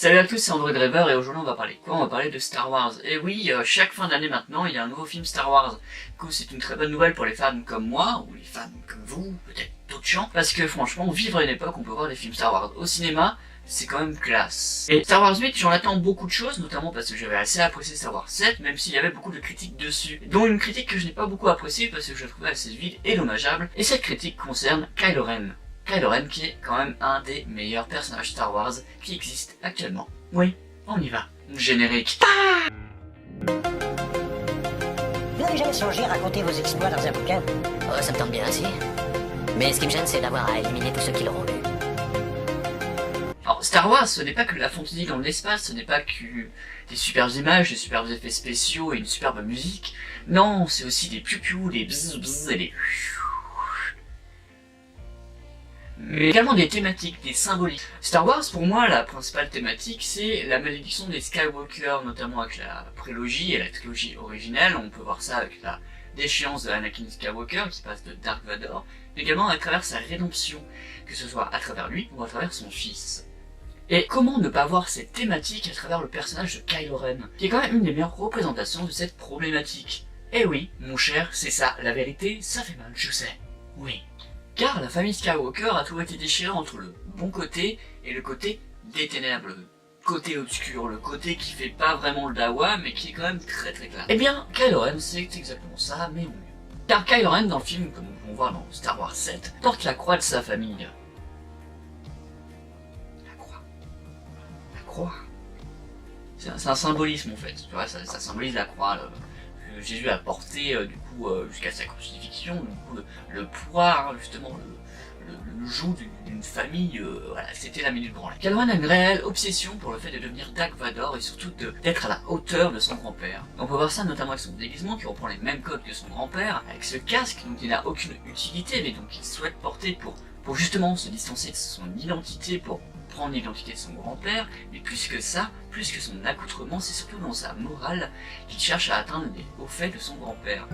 Salut à tous, c'est Android Driver et aujourd'hui on va parler de quoi? On va parler de Star Wars. Et oui, chaque fin d'année maintenant, il y a un nouveau film Star Wars. Du coup, c'est une très bonne nouvelle pour les fans comme moi, ou les fans comme vous, peut-être d'autres gens, parce que franchement, vivre à une époque où on peut voir des films Star Wars au cinéma, c'est quand même classe. Et Star Wars 8, j'en attends beaucoup de choses, notamment parce que j'avais assez apprécié Star Wars 7, même s'il y avait beaucoup de critiques dessus. Dont une critique que je n'ai pas beaucoup appréciée parce que je la trouvais assez vide et dommageable, et cette critique concerne Kylo Ren. Kylo Ren qui est quand même un des meilleurs personnages Star Wars qui existent actuellement. Oui, on y va. Générique. Vous n'avez jamais songé à raconter vos exploits dans un bouquin? Oh, ça me tente bien ainsi. Mais ce qui me gêne, c'est d'avoir à éliminer tous ceux qui l'auront lu. Alors, Star Wars, ce n'est pas que de la fantaisie dans l'espace, ce n'est pas que des superbes images, des superbes effets spéciaux et une superbe musique. Non, c'est aussi des piou-piou, des bzz bzz et des... mais également des thématiques, des symboliques. Star Wars, pour moi, la principale thématique, c'est la malédiction des Skywalker, notamment avec la prélogie et la trilogie originelle. On peut voir ça avec la déchéance de Anakin Skywalker, qui passe de Dark Vador, mais également à travers sa rédemption, que ce soit à travers lui ou à travers son fils. Et comment ne pas voir cette thématique à travers le personnage de Kylo Ren, qui est quand même une des meilleures représentations de cette problématique. Eh oui, mon cher, c'est ça, la vérité, ça fait mal, je sais. Oui. Car la famille Skywalker a toujours été déchirée entre le bon côté et le côté des ténèbres, le côté obscur, le côté qui fait pas vraiment le dawa, mais qui est quand même très très clair. Eh bien, Kylo Ren, c'est exactement ça, mais au mieux. Car Kylo Ren, dans le film, comme nous pouvons voir dans Star Wars 7, porte la croix de sa famille. La croix. C'est un symbolisme en fait, tu vois, ça symbolise la croix, que Jésus a porté jusqu'à sa crucifixion, du coup le poids, justement, le joug d'une famille, voilà, c'était la minute branlée. Kylo Ren a une réelle obsession pour le fait de devenir Dark Vador et surtout d'être à la hauteur de son grand-père. On peut voir ça notamment avec son déguisement qui reprend les mêmes codes que son grand-père, avec ce casque dont il n'a aucune utilité mais donc il souhaite porter pour justement se distancer de son identité, pour prendre l'identité de son grand-père, mais plus que ça, plus que son accoutrement, c'est surtout dans sa morale qu'il cherche à atteindre les hauts faits de son grand-père.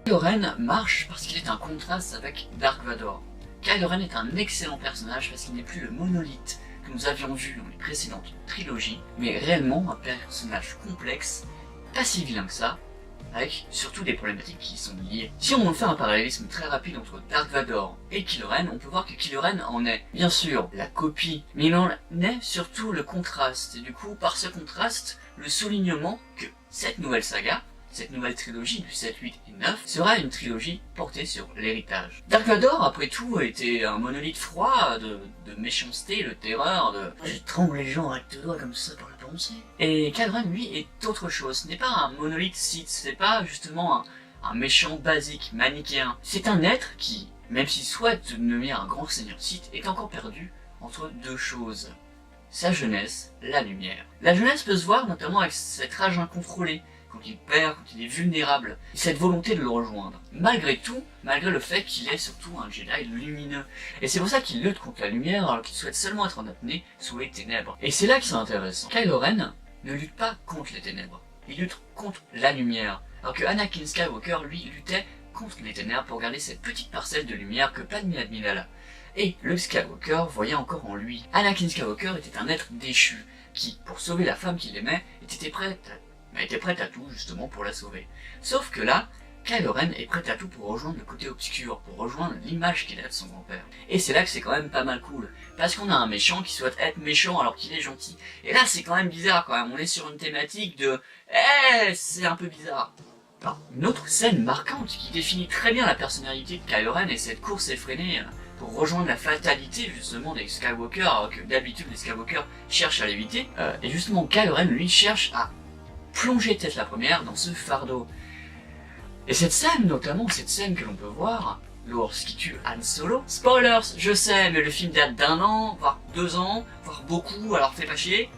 Kylo Ren marche parce qu'il est un contraste avec Dark Vador. Kylo Ren est un excellent personnage parce qu'il n'est plus le monolithe que nous avions vu dans les précédentes trilogies, mais réellement un personnage complexe, pas si vilain que ça, avec surtout des problématiques qui y sont liées. Si on fait un parallélisme très rapide entre Dark Vador et Kylo Ren, on peut voir que Kylo Ren en est bien sûr la copie, mais il en est surtout le contraste, et du coup par ce contraste, le soulignement que cette nouvelle saga, cette nouvelle trilogie du 7, 8 et 9 sera une trilogie portée sur l'héritage. Dark Vador, après tout, était un monolithe froid de méchanceté, de terreur, de... Je tremble les gens avec deux doigts comme ça pour le penser. Et Kylo Ren, lui, est autre chose. Ce n'est pas un monolithe Sith, c'est pas justement un méchant basique, manichéen. C'est un être qui, même s'il souhaite devenir un grand seigneur Sith, est encore perdu entre deux choses. Sa jeunesse, la lumière. La jeunesse peut se voir notamment avec cette rage incontrôlée, quand il perd, quand il est vulnérable, et cette volonté de le rejoindre. Malgré tout, malgré le fait qu'il est surtout un Jedi lumineux. Et c'est pour ça qu'il lutte contre la lumière alors qu'il souhaite seulement être en apnée sous les ténèbres. Et c'est là que c'est intéressant. Kylo Ren ne lutte pas contre les ténèbres, il lutte contre la lumière. Alors que Anakin Skywalker, lui, luttait contre les ténèbres pour garder cette petite parcelle de lumière que Padmé Amidala et Luke Skywalker voyaient encore en lui. Anakin Skywalker était un être déchu, qui, pour sauver la femme qu'il aimait, était prête à tout justement pour la sauver. Sauf que là, Kylo Ren est prêt à tout pour rejoindre le côté obscur, pour rejoindre l'image qu'il a de son grand-père. Et c'est là que c'est quand même pas mal cool, parce qu'on a un méchant qui souhaite être méchant alors qu'il est gentil. Et là c'est quand même bizarre quand même, on est sur une thématique de c'est un peu bizarre. Alors, une autre scène marquante qui définit très bien la personnalité de Kylo Ren est cette course effrénée pour rejoindre la fatalité justement des Skywalker, alors que d'habitude les Skywalker cherchent à l'éviter. Et justement Kylo Ren lui cherche à plonger tête la première dans ce fardeau. Et cette scène, notamment cette scène que l'on peut voir lorsqu'il tue Han Solo. Spoilers, je sais, mais le film date d'1 an, voire 2 ans, voire beaucoup, alors fais pas chier.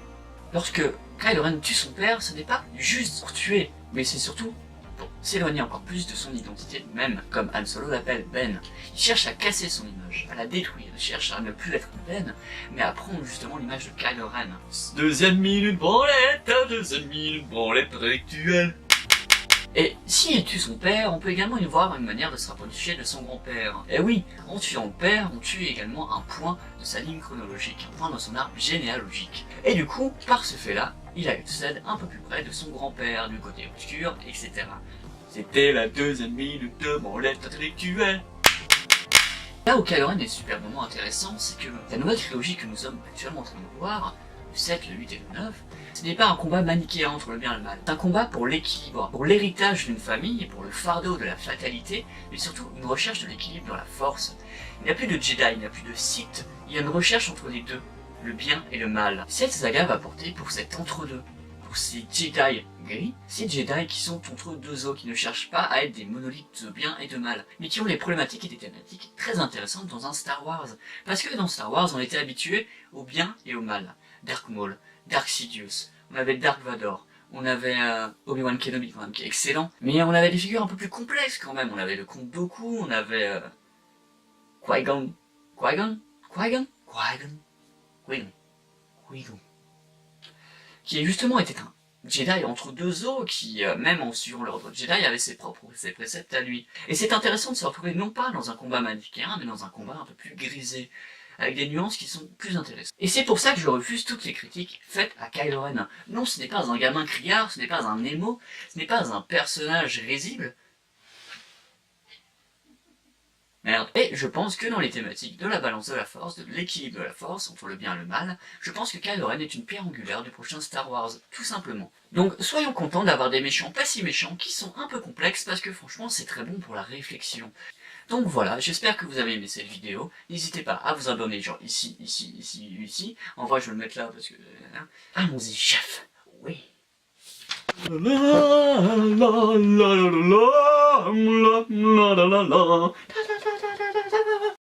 Lorsque Kylo Ren tue son père, ce n'est pas juste pour tuer, mais c'est surtout pour s'éloigner encore plus de son identité, même comme Han Solo l'appelle Ben. Il cherche à casser son image, à la détruire, il cherche à ne plus être Ben, mais à prendre justement l'image de Kylo Ren. Deuxième minute branlette intellectuelle. Et s'il tue son père, on peut également y voir une manière de se rapprocher de son grand-père. Et oui, en tuant le père, on tue également un point de sa ligne chronologique, un point dans son arbre généalogique. Et du coup, par ce fait-là, il accède un peu plus près de son grand-père, du côté obscur, etc. C'était la deuxième minute de branlette intellectuelle. Là où Kylo Ren est superbement intéressant, c'est que la nouvelle trilogie que nous sommes actuellement en train de voir, le 7, le 8 et le 9, ce n'est pas un combat manichéen entre le bien et le mal. C'est un combat pour l'équilibre, pour l'héritage d'une famille, et pour le fardeau de la fatalité, mais surtout une recherche de l'équilibre dans la force. Il n'y a plus de Jedi, il n'y a plus de Sith, il y a une recherche entre les deux, le bien et le mal. Cette saga va porter pour cet entre-deux, pour ces Jedi gris, ces Jedi qui sont entre deux eaux, qui ne cherchent pas à être des monolithes de bien et de mal, mais qui ont des problématiques et des thématiques très intéressantes dans un Star Wars. Parce que dans Star Wars, on était habitué au bien et au mal. Dark Maul, Dark Sidious, on avait Dark Vador, on avait Obi-Wan Kenobi quand même, qui est excellent, mais on avait des figures un peu plus complexes quand même, on avait le Comte Dooku, on avait Qui-Gon, qui justement était un Jedi entre deux eaux, qui, même en suivant l'ordre Jedi, avait ses préceptes à lui. Et c'est intéressant de se retrouver non pas dans un combat manichéen, mais dans un combat un peu plus grisé, avec des nuances qui sont plus intéressantes. Et c'est pour ça que je refuse toutes les critiques faites à Kylo Ren. Non, ce n'est pas un gamin criard, ce n'est pas un émo, ce n'est pas un personnage risible. Merde. Et je pense que dans les thématiques de la balance de la force, de l'équilibre de la force, entre le bien et le mal, je pense que Kylo Ren est une pierre angulaire du prochain Star Wars, tout simplement. Donc soyons contents d'avoir des méchants pas si méchants, qui sont un peu complexes, parce que franchement c'est très bon pour la réflexion. Donc voilà, j'espère que vous avez aimé cette vidéo. N'hésitez pas à vous abonner, genre ici, ici, ici, ici. En vrai, je vais le mettre là parce que... Allons-y, chef. Oui. La la la la la la la la la la la.